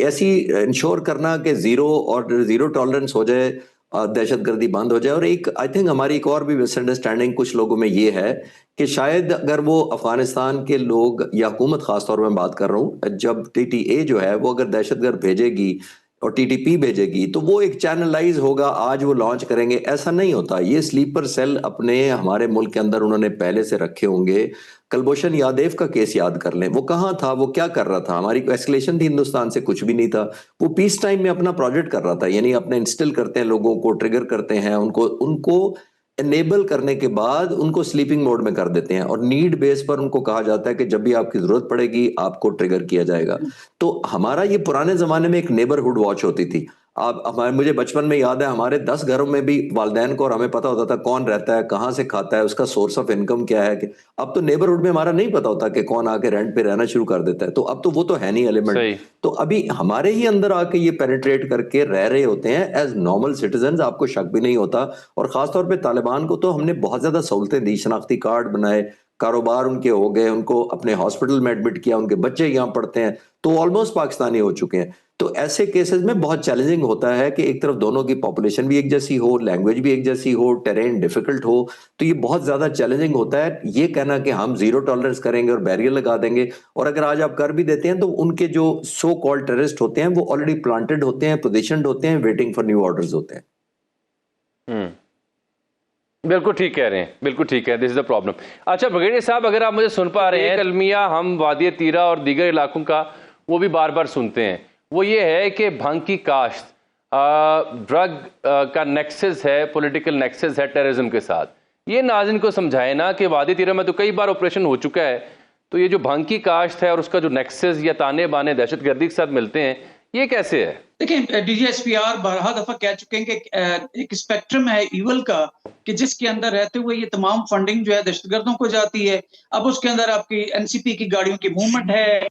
ऐसी इंश्योर करना कि जीरो टॉलरेंस हो जाए, दहशतगर्दी बंद हो जाए। और एक आई थिंक हमारी एक और भी मिसअंडरस्टैंडिंग कुछ लोगों में ये है कि शायद अगर वो अफगानिस्तान के लोग या हुकूमत खासतौर में बात कर रहा हूँ, जब टीटीए जो है वो अगर दहशतगर्द भेजेगी और टीटीपी भेजेगी तो वो एक चैनलाइज होगा, आज वो लॉन्च करेंगे, ऐसा नहीं होता। ये स्लीपर सेल अपने हमारे मुल्क के अंदर उन्होंने पहले से रखे होंगे। कलभूषण यादव का केस याद कर लें, वो कहाँ था, वो क्या कर रहा था, हमारी एस्केलेशन थी हिंदुस्तान से, कुछ भी नहीं था। वो पीस टाइम में अपना प्रोजेक्ट कर रहा था, यानी अपने इंस्टिल करते हैं, लोगों को ट्रिगर करते हैं, उनको एनेबल करने के बाद उनको स्लीपिंग मोड में कर देते हैं, और नीड बेस पर उनको कहा जाता है कि जब भी आपकी जरूरत पड़ेगी आपको ट्रिगर किया जाएगा। तो हमारा ये पुराने जमाने में एक नेबरहुड वॉच होती थी। मुझे बचपन में याद है, हमारे 10 घरों में भी वालिदैन को और हमें पता होता था कौन रहता है, कहाँ से खाता है, उसका सोर्स ऑफ इनकम क्या है। अब तो नेबरहुड में हमारा नहीं पता होता कि कौन आके रेंट पे रहना शुरू कर देता है। तो अब तो वो तो है नहीं एलिमेंट। तो अभी हमारे ही अंदर आके ये पेनिट्रेट करके रह रहे होते हैं एज नॉर्मल सिटीजन, आपको शक भी नहीं होता। और खासतौर पर तालिबान को तो हमने बहुत ज्यादा सहूलतें दी, शनाख्ती कार्ड बनाए, कारोबार उनके हो गए, उनको अपने हॉस्पिटल में एडमिट किया, उनके बच्चे यहाँ पढ़ते हैं, तो ऑलमोस्ट पाकिस्तानी हो चुके हैं। तो ऐसे केसेस में बहुत चैलेंजिंग होता है कि एक तरफ दोनों की पॉपुलेशन भी एक जैसी हो, लैंग्वेज भी एक जैसी हो, टेरेन डिफिकल्ट हो, तो ये बहुत ज्यादा चैलेंजिंग होता है। ये कहना कि हम जीरो टॉलरेंस करेंगे और बैरियर लगा देंगे, और अगर आज आप कर भी देते हैं तो उनके जो सो कॉल्ड टेररिस्ट होते हैं वो ऑलरेडी प्लांटेड होते हैं, पोजिशनड होते हैं, वेटिंग फॉर न्यू ऑर्डर्स होते हैं। बिल्कुल ठीक कह रहे हैं, बिल्कुल ठीक है, दिस इज द प्रॉब्लम। अच्छा ब्रिगेडियर साहब, अगर आप मुझे सुन पा रहे हैं, अलमिया हम वादी तीरा और दीगर इलाकों का वो भी बार बार सुनते हैं, वो ये है कि भांग की काश्त ड्रग का नेक्सस है, पॉलिटिकल नेक्सस है टेररिज्म के साथ। ये नाज़रीन को समझाए ना कि वादी तीरा में तो कई बार ऑपरेशन हो चुका है, तो ये जो भांग की काश्त है और उसका जो नेक्सस या ताने बाने दहशतगर्दी के साथ मिलते हैं, ये कैसे है? देखिए, डीजीएसपीआर बारहा दफा कह चुके हैं कि एक स्पेक्ट्रम है ईवल का, कि जिसके अंदर रहते हुए ये तमाम फंडिंग जो है दहशतगर्दों को जाती है। अब उसके अंदर आपकी एनसीपी की गाड़ियों की मूवमेंट है,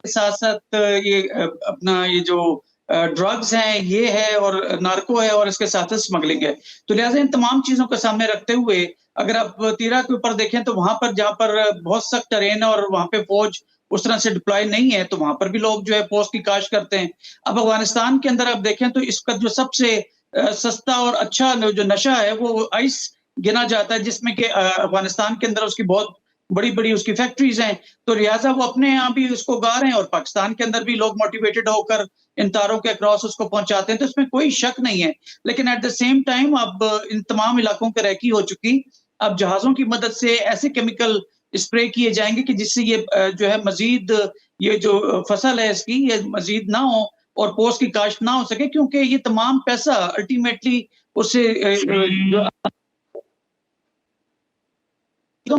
साथ साथ ये अपना ये जो ड्रग्स हैं ये है, और नार्को है, और इसके साथ स्मगलिंग है। तो लिहाजा इन तमाम चीजों को सामने रखते हुए अगर आप तीरा के ऊपर देखें तो वहां पर जहां पर बहुत सख्त टेरेन है और वहां पे फौज उस तरह से डिप्लॉय नहीं है, तो वहां पर भी लोग जो है पोस्ट की काश करते हैं। अब अफगानिस्तान के अंदर आप देखें तो इसका जो सबसे सस्ता और अच्छा जो नशा है वो आइस गिना जाता है, जिसमें कि अफगानिस्तान के अंदर उसकी बहुत बड़ी बड़ी उसकी फैक्ट्रीज हैं, तो लिहाजा वो अपने यहाँ भी उसको उगा रहे हैं और पाकिस्तान के अंदर भी लोग मोटिवेटेड होकर इन तारों के अक्रॉस उसको पहुंचाते हैं, तो इसमें कोई शक नहीं है। लेकिन एट द सेम टाइम अब इन तमाम इलाकों की रेकी हो चुकी, अब जहाजों की मदद से ऐसे केमिकल स्प्रे किए जाएंगे कि जिससे ये जो है मजीद ये जो फसल है इसकी ये मजीद ना हो और पोस्ट की काश्त ना हो सके, क्योंकि ये तमाम पैसा अल्टीमेटली उससे जो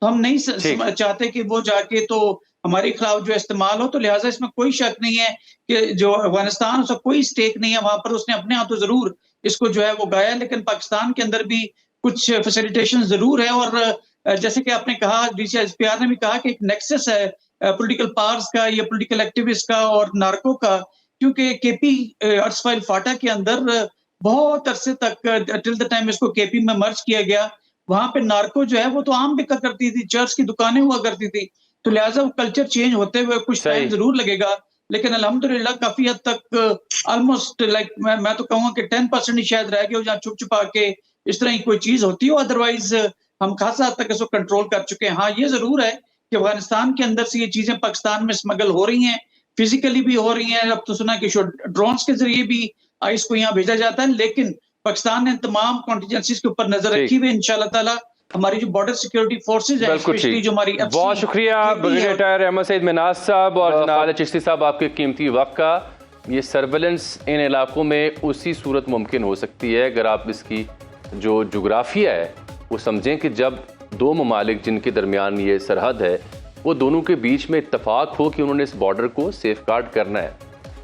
तो हम नहीं चाहते कि वो जाके तो हमारे खिलाफ जो इस्तेमाल हो, तो लिहाजा इसमें कोई शक नहीं है कि जो अफगानिस्तान उसका कोई स्टेक नहीं है वहां पर, उसने अपने हाथों जरूर इसको जो है वो गाया, लेकिन पाकिस्तान के अंदर भी कुछ फैसिलिटेशन जरूर है। और जैसे कि आपने कहा, DCISPR ने भी कहा कि एक नेक्सस है पॉलिटिकल पावर्स का या पॉलिटिकल एक्टिविस्ट का और नार्को का, क्योंकि KP अर्सफाइल फाटा के अंदर बहुत अरसे तक टिल द टाइम इसको KP में मर्ज किया गया, वहां पे नार्को जो है वो तो आम बिका करती थी, चर्च की दुकानें हुआ करती थी, तो लिहाजा वो कल्चर चेंज होते हुए कुछ टाइम जरूर लगेगा, लेकिन अल्हम्दुलिल्लाह काफी हद तक ऑलमोस्ट लाइक मैं तो कहूँगा कि 10% ही शायद रह गए हो जहाँ छुप छुपा के इस तरह की कोई चीज होती हो, अदरवाइज हम खासा हद तक इसको कंट्रोल कर चुके हैं। हाँ, ये जरूर है कि अफगानिस्तान के अंदर से ये चीजें पाकिस्तान में स्मगल हो रही हैं, फिजिकली भी हो रही हैं, अब तो सुना कि ड्रोन्स के जरिए भी आइस को यहाँ भेजा जाता है, लेकिन पाकिस्तान ने तमाम कॉन्टिजेंसीज के ऊपर नजर रखी हुई इंशाल्लाह ताला हमारी जो बॉर्डर सिक्योरिटी फोर्सेज है, स्पेशली जो हमारी बहुत शुक्रिया ब्रिगेडियर अहमद सईद मिनाज साहब और जनाब चिश्ती साहब आपके कीमती वक्त का। ये सर्वेलेंस इन इलाकों में उसी सूरत मुमकिन हो सकती है अगर आप इसकी जो जोग्राफिया है वो समझें कि जब दो ममालिक जिनके दरमियान ये सरहद है वो दोनों के बीच में इत्तफाक हो कि उन्होंने इस बॉर्डर को सेफ गार्ड करना है,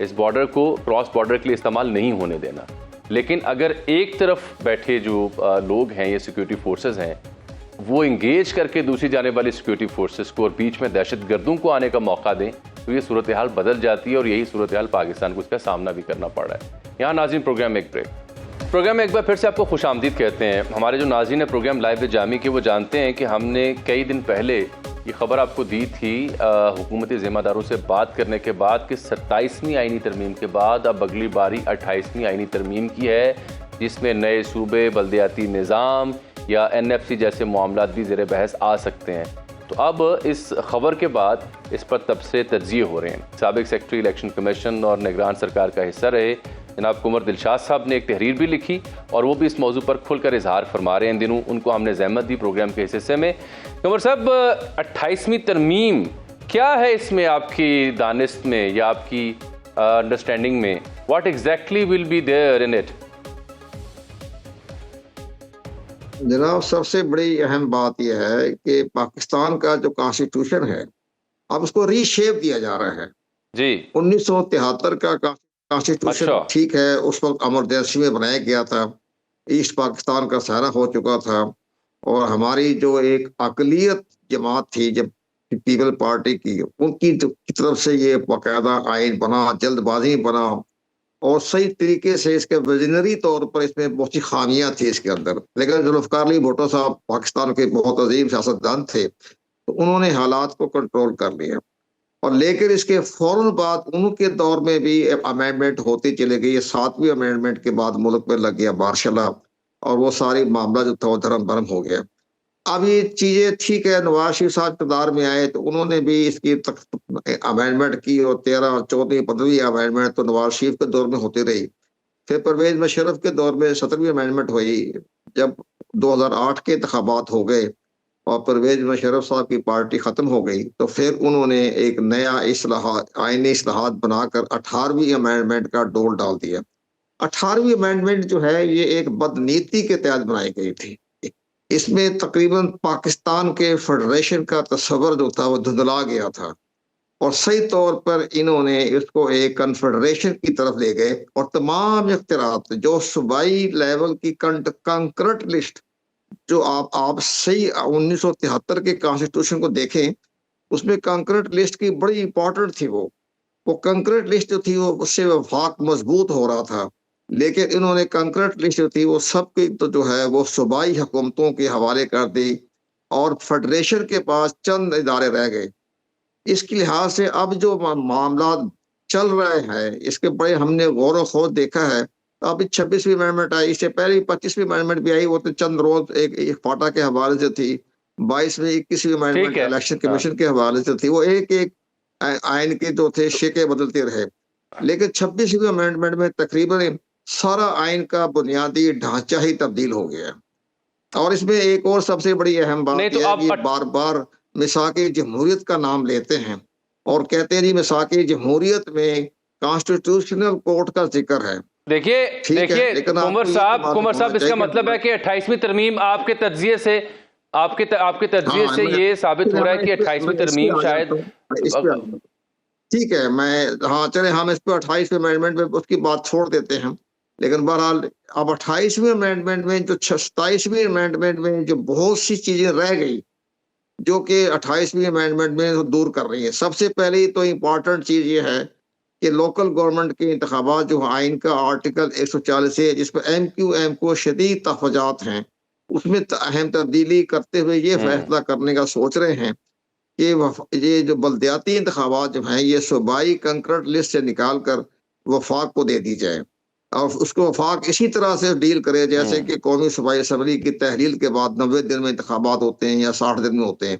इस बॉर्डर को क्रॉस बॉर्डर के लिए इस्तेमाल नहीं होने देना। लेकिन अगर एक तरफ बैठे जो लोग हैं ये सिक्योरिटी फोर्सेस हैं वो इंगेज करके दूसरी जाने वाली सिक्योरिटी फोर्सेस को और बीच में दहशतगर्दों को आने का मौका दें तो ये सूरत हाल बदल जाती है और यही सूरत हाल पाकिस्तान को इसका सामना भी करना पड़ रहा है। यहाँ नाज़रीन प्रोग्राम में एक ब्रेक। प्रोग्राम में एक बार फिर से आपको खुशामदीद कहते हैं। हमारे जो नाज़रीन है प्रोग्राम लाइव विद जामी के वो जानते हैं कि हमने कई दिन पहले ये खबर आपको दी थी हुकूमती ज़िम्मेदारों से बात करने के बाद कि 27वीं आईनी तरमीम के बाद अब अगली बारी 28वीं आईनी तरमीम की है, जिसमें नए सूबे, बल्दियाती निज़ाम या NFC जैसे मामलात भी ज़ेर बहस आ सकते हैं। तो अब इस खबर के बाद इस पर तब से तज्ज़िये हो रहे हैं। साबिक सेक्रेटरी इलेक्शन कमीशन और निगरान सरकार का हिस्सा रहे जनाब कुमर दिलशाद साहब ने एक तहरीर भी लिखी और वो भी इस मौजू पर खुलकर इजहार फरमा रहे हैं। इन दिनों उनको हमने ज़हमत दी प्रोग्राम के हिस्से में। कुमर साहब, 28वीं तरमीम क्या है इसमें आपकी दानिश में या आपकी अंडरस्टैंडिंग में? What exactly will be there in it? जनाब, सबसे बड़ी अहम बात यह है कि पाकिस्तान का जो कॉन्स्टिट्यूशन है अब उसको रीशेप दिया जा रहा है जी। 1973 का कॉन्स्टिट्यूशन अच्छा। ठीक है, उस वक्त इमरजेंसी में बनाया गया था, ईस्ट पाकिस्तान का सारा हो चुका था और हमारी जो एक अकलियत जमात थी जब पीपल पार्टी की, उनकी तरफ से ये बाकायदा आइन बना, जल्दबाजी बना और सही तरीके से इसके विजनरी तौर पर इसमें बहुत सी खामियां थी इसके अंदर। लेकिन जुल्फ़िकार अली भुट्टो साहब पाकिस्तान के बहुत अजीम सियासतदान थे, तो उन्होंने हालात को कंट्रोल कर लिया और लेकिन इसके फौरन बाद उनके दौर में भी अमेंडमेंट होती चली गई। 7वीं अमेंडमेंट के बाद मुल्क में लग गया मार्शल लॉ और वो सारी मामला जो था वो धर्म भरम हो गया। अब ये चीजें ठीक है, नवाज शरीफ साहब इक़्तिदार में आए तो उन्होंने भी इसकी अमेंडमेंट की और 13, 14, 15वीं अमेंडमेंट तो नवाज शरीफ के दौर में होती रही। फिर परवेज मुशर्रफ के दौर में 17वीं अमेंडमेंट हुई। जब 2008 के इंतखाबात हो गए और परवेज मुशर्रफ साहब की पार्टी खत्म हो गई तो फिर उन्होंने एक नया आईनी इस्लाहात बनाकर 18वीं अमेंडमेंट का डोल डाल दिया। 18वीं अमेंडमेंट जो है ये एक बदनीति के तहत बनाई गई थी। इसमें तकरीबन पाकिस्तान के फेडरेशन का तस्वर जो था वो धुंधला गया था और सही तौर पर इन्होंने इसको एक कन्फेडरेशन की तरफ ले गए और तमाम इख्तियारात जो सूबाई लेवल की कंकरेंट लिस्ट जो आप सही 1973 के कॉन्स्टिट्यूशन को देखें, उसमें कंकरेंट लिस्ट की बड़ी इंपॉर्टेंट थी। वो कंकरेंट लिस्ट जो थी वो उससे वफाक मजबूत हो रहा था, लेकिन इन्होंने कंकरेंट लिस्ट जो थी वो सबकी तो जो है वो सूबाई हुकूमतों के हवाले कर दी और फेडरेशन के पास चंद इदारे रह गए। इसके लिहाज से अब जो मामला चल रहे हैं इसके बड़े हमने गौर व खोज देखा है। अभी 26वीं अमेंडमेंट आई, इससे पहले 25वीं अमेंडमेंट भी आई, वो तो चंद रोज एक फाटा के हवाले से थी। 22 में 21वीं अमेंडमेंट ठीक है। इलेक्शन कमीशन के हवाले से थी, वो एक एक आइन के जो थे शिके बदलते रहे। लेकिन 26वीं अमेंडमेंट में तकरीबन सारा आइन का बुनियादी ढांचा ही तब्दील हो गया। और इसमें एक और सबसे बड़ी अहम बात नहीं तो यह है अब कि बार बार मिसाके जमहूरियत का नाम लेते हैं और कहते हैं जी मिसाके जमहूरियत में कॉन्स्टिट्यूशनल कोर्ट का जिक्र है। देखिए ठीक है, देखिए लेकिन कुंवर आपको ये साहब तो कुंवर मालूम साहब होना इसका चाहिए मतलब है कि 28वीं तरमीम आपके तज्जिए से आपके तज्जिए हाँ, से मैं- ये साबित हो रहा है कि मैं इस पे- 28वीं मैं इस पे तरमीम आ शायद जाता हूँ, इस पे आ जाता हूँ। ठीक है, मैं हाँ चले हम इस पे 28वीं अमेंडमेंट में उसकी बात छोड़ देते हैं। लेकिन बहरहाल अब 28वीं अमेंडमेंट में जो 27वीं अमेंडमेंट में जो बहुत सी चीजें रह गई जो कि 28वीं अमेंडमेंट में दूर कर रही है। सबसे पहले तो इम्पोर्टेंट चीज ये है कि लोकल गवर्नमेंट के इंतखाबात जो आइन का आर्टिकल 140 है जिस पर एमक्यूएम को शदीद तहफ़्फ़ुज़ात हैं, उसमें अहम तब्दीली करते हुए ये फैसला करने का सोच रहे हैं कि ये जो बल्दियाती इंतखाबात जो हैं ये सूबाई कंकरेंट लिस्ट से निकाल कर वफाक को दे दी जाए और उसको वफाक इसी तरह से डील करे जैसे कि कौमी सूबाई असम्बली की तहलील के बाद 90 दिन में इंतखाबात होते हैं या 60 दिन में होते हैं,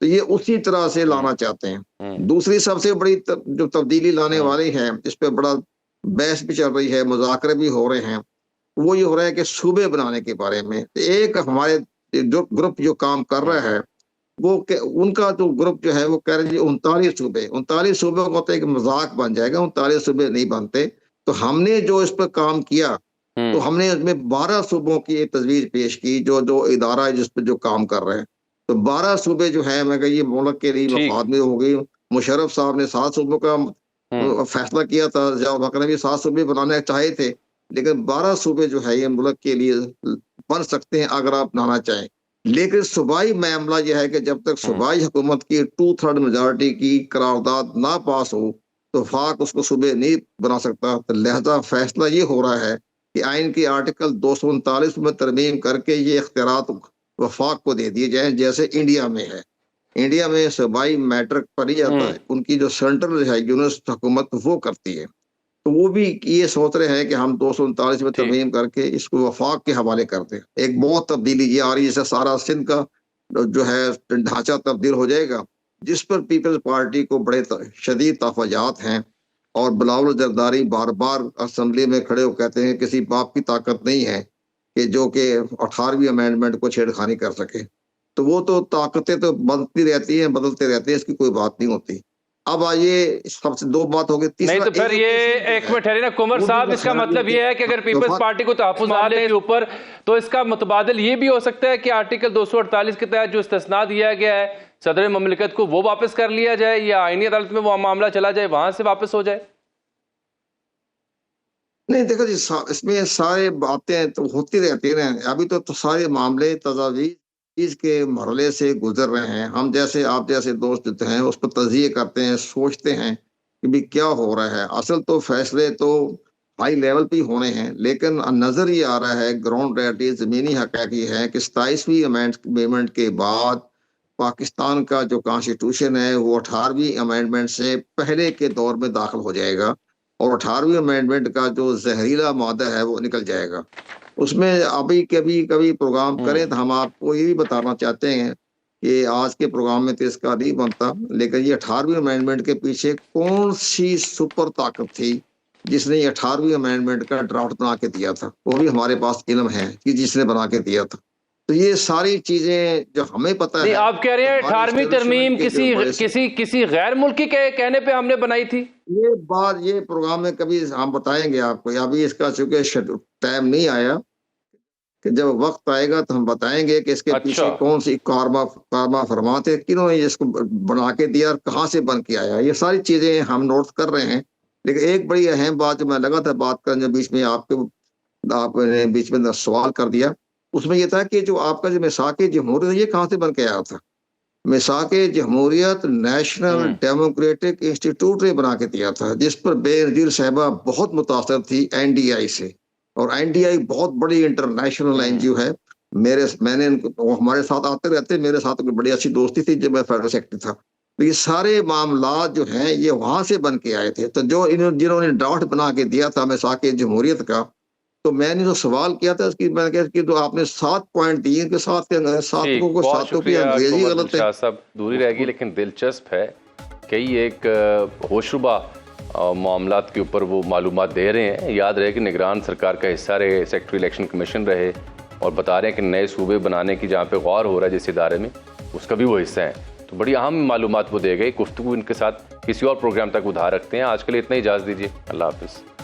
तो ये उसी तरह से लाना चाहते हैं। दूसरी सबसे बड़ी जो तब्दीली लाने वाली है, इस पे बड़ा बहस भी चल रही है, मुज़ाकरे भी हो रहे हैं, वो ये हो रहा है कि सूबे बनाने के बारे में। एक हमारे जो ग्रुप जो काम कर रहा है वो उनका जो ग्रुप जो है वो कह रहे हैं 39 सूबे को तो एक मजाक बन जाएगा, 39 सूबे नहीं बनते। तो हमने जो इस पर काम किया तो हमने इसमें 12 सूबों की एक तजवीज पेश की जो इदारा है जिस पर जो काम कर रहे हैं। तो 12 सूबे जो है मैं ये मुल्क के लिए मफाद में हो गई। मुशर्रफ साहब ने 7 सूबों का फैसला किया था, जिया बकर ने भी 7 सूबे बनाने चाहे थे, लेकिन 12 सूबे जो है ये मुल्क के लिए बन सकते हैं अगर आप बनाना चाहें। लेकिन सूबाई मामला यह है कि जब तक सूबाई हुकूमत की 2/3 मेजॉरिटी की करारदाद ना पास हो तो वफाक उसको सूबे नहीं बना सकता। तो लिहाजा फैसला ये हो रहा है कि आइन के आर्टिकल 239 में तरमीम करके ये इख्तियारात वफाक को दे दिए जाएं जैसे इंडिया में है। इंडिया में सूबाई मैटर पर ही जाता है, उनकी जो सेंट्रल है यूनिट हुकूमत वो करती है। तो वो भी ये सोच रहे हैं कि हम 239 में तरमीम करके इसको वफाक के हवाले कर दें। एक बहुत तब्दीली ये आ रही है, जैसे सारा सिंध का जो है ढांचा तब्दील हो जाएगा, जिस पर पीपल्स पार्टी को बड़े शदीद तहफ़्फ़ुज़ात हैं। और बिलावल जरदारी बार बार असम्बली में खड़े हो कहते हैं किसी बाप की ताकत नहीं है कि जो कि 18वीं अमेंडमेंट को छेड़खानी कर सके। तो वो तो ताकतें तो बनती रहती हैं, बदलते रहते हैं, इसकी कोई बात नहीं होती। अब आइए सबसे 2 बात हो गई। नहीं तो फिर ये एक मिनट ठहरिए ना कुंवर साहब, इसका मतलब ये है कि अगर पीपल्स पार्टी को तहफ़्फ़ुज़ात के ऊपर तो इसका मुतबादिल ये भी हो सकता है कि आर्टिकल 248 के तहत जो इस्तिस्ना दिया गया है सदर ममलिकत को वो वापस कर लिया जाए या आईनी अदालत में वो मामला चला जाए, वहां से वापस हो जाए। नहीं देखो जी, इसमें सारे बातें तो होती रहती हैं। अभी तो सारे मामले तजावीज़ के मरहले से गुजर रहे हैं। हम जैसे आप जैसे दोस्त जो हैं उस पर तज़िये करते हैं, सोचते हैं कि भी क्या हो रहा है। असल तो फैसले तो हाई लेवल पे होने हैं, लेकिन नज़र ये आ रहा है ग्राउंड रियलिटी ज़मीनी हक़ाइक़ ये है कि 27वीं अमेंडमेंट के बाद पाकिस्तान का जो कॉन्स्टिट्यूशन है वो 18वीं अमेंडमेंट से पहले के दौर में दाखिल हो जाएगा और 18वीं अमेंडमेंट का जो जहरीला मादा है वो निकल जाएगा। उसमें अभी कभी प्रोग्राम करें तो हम आपको ये भी बताना चाहते हैं कि आज के प्रोग्राम में तो इसका नहीं बनता, लेकिन ये 18वीं अमेंडमेंट के पीछे कौन सी सुपर ताकत थी जिसने ये 18वीं अमेंडमेंट का ड्राफ्ट बना के दिया था, वो भी हमारे पास इल्म है कि जिसने बना के दिया था। तो ये सारी चीजें जो हमें पता है। आप कह रहे हैं 18वीं तरमीम किसी गैर मुल्की के कहने पे हमने बनाई थी। ये बात ये प्रोग्राम में कभी हम बताएंगे आपको, अभी इसका चूंकि टाइम नहीं आया, कि जब वक्त आएगा तो हम बताएंगे कि इसके पीछे कौन सी कारवा फरमा थे, किन्होंने इसको बना के दिया और कहाँ से बन के आया। ये सारी चीजें हम नोट कर रहे हैं। लेकिन एक बड़ी अहम बात जो मैं लगा था बात करने बीच में आपने बीच में सवाल कर दिया, उसमें यह था कि जो आपका जो मिसाके जमहूरियत ये कहाँ से बन के आया था। मिसाके जमहूरियत नेशनल डेमोक्रेटिक इंस्टीट्यूट ने बना के दिया था, जिस पर बेनजीर साहिबा बहुत मुतासर थी एनडीआई से, और एनडीआई बहुत बड़ी इंटरनेशनल एनजीओ है। मैंने हमारे साथ आते रहते, मेरे साथ बड़ी अच्छी दोस्ती थी जब मैं फेडरल सेक्रेटरी था। तो ये सारे मामला जो हैं ये वहां से बन के आए थे। तो जो जिन्होंने ड्राफ्ट बना के दिया था मिसाके जमहूरियत का, तो मैंने जो सवाल किया था इसकी मैंने कहा कि तो आपने 7 पॉइंट दिए कि 7 ठीक, को बहुत सातों की शुक्रिया अंग्रेजी कुंवर गलत है। दिलशाद साहब, दूरी रहेगी लेकिन दिलचस्प है। कई एक होशरुबा मामलात के ऊपर वो मालूमात दे रहे हैं। याद रहे कि निगरान सरकार का हिस्सा रहे, सेक्रेटरी इलेक्शन कमीशन रहे, और बता रहे हैं कि नए सूबे बनाने की जहाँ पे गौर हो रहा है जिस इदारे में, उसका भी वो हिस्सा है। तो बड़ी अहम मालूमात वो दे गए। गुफ्तगू इनके साथ किसी और प्रोग्राम तक उधार रखते हैं। आज के लिए इतना ही इजाज़त दीजिए। अल्लाह हाफिज़।